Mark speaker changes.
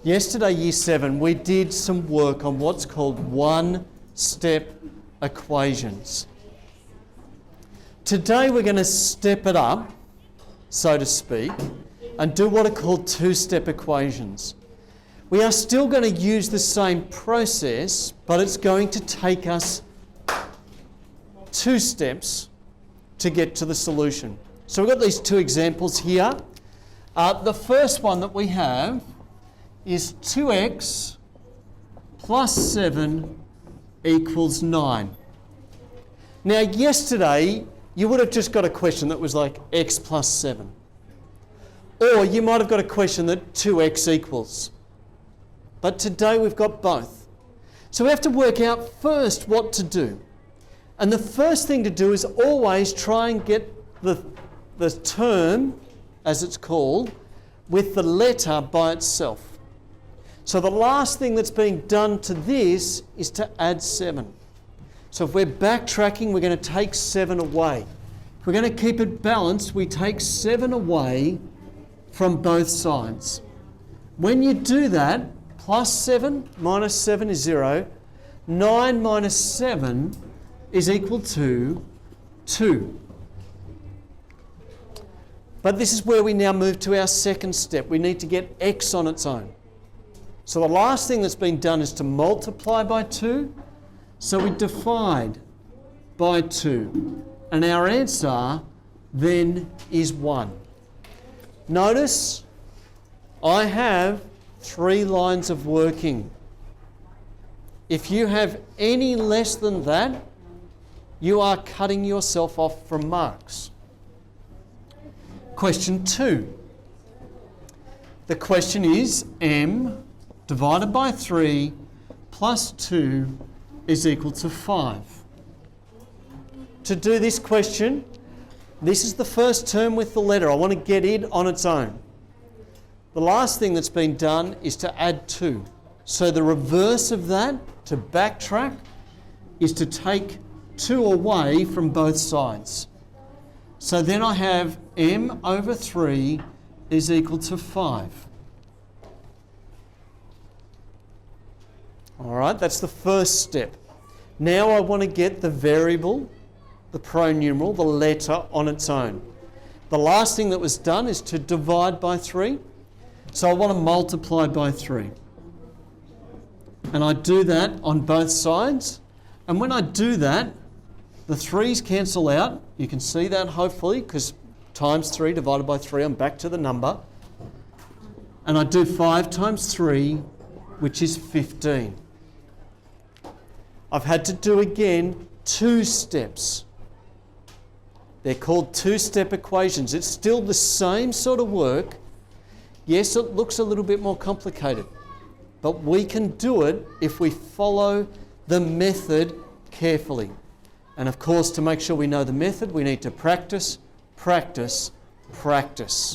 Speaker 1: Yesterday, Year 7, we did some work on what's called one-step equations. Today we're going to step it up, so to speak, and do what are called two-step equations. We are still going to use the same process, but it's going to take us 2 steps to get to the solution. So we've got these 2 examples here. The first one that we have is 2x plus 7 equals 9. Now yesterday you would have just got a question that was like x plus 7. Or you might have got a question that 2x equals. But today we've got both. So we have to work out first what to do. And the first thing to do is always try and get the term, as it's called, with the letter by itself. So the last thing that's being done to this is to add 7. So if we're backtracking, we're going to take 7 away. If we're going to keep it balanced, we take 7 away from both sides. When you do that, plus 7 minus 7 is 0. 9 minus 7 is equal to 2. But this is where we now move to our second step. We need to get x on its own. So the last thing that's been done is to multiply by 2. So we divide by 2. And our answer then is 1. Notice I have 3 lines of working. If you have any less than that, you are cutting yourself off from marks. Question 2. The question is m divided by 3 plus 2 is equal to 5. To do this question, this is the first term with the letter. I want to get it on its own. The last thing that's been done is to add 2. So the reverse of that, to backtrack, is to take 2 away from both sides. So then I have m over 3 is equal to 5. All right, that's the first step. Now I want to get the variable, the pronumeral, the letter on its own. The last thing that was done is to divide by 3. So I want to multiply by 3. And I do that on both sides. And when I do that, the 3's cancel out. You can see that hopefully, because times 3 divided by 3, I'm back to the number. And I do 5 times 3, which is 15. I've had to do again 2 steps. They're called two-step equations. It's still the same sort of work. Yes, it looks a little bit more complicated, but we can do it if we follow the method carefully. And of course, to make sure we know the method, we need to practice, practice, practice.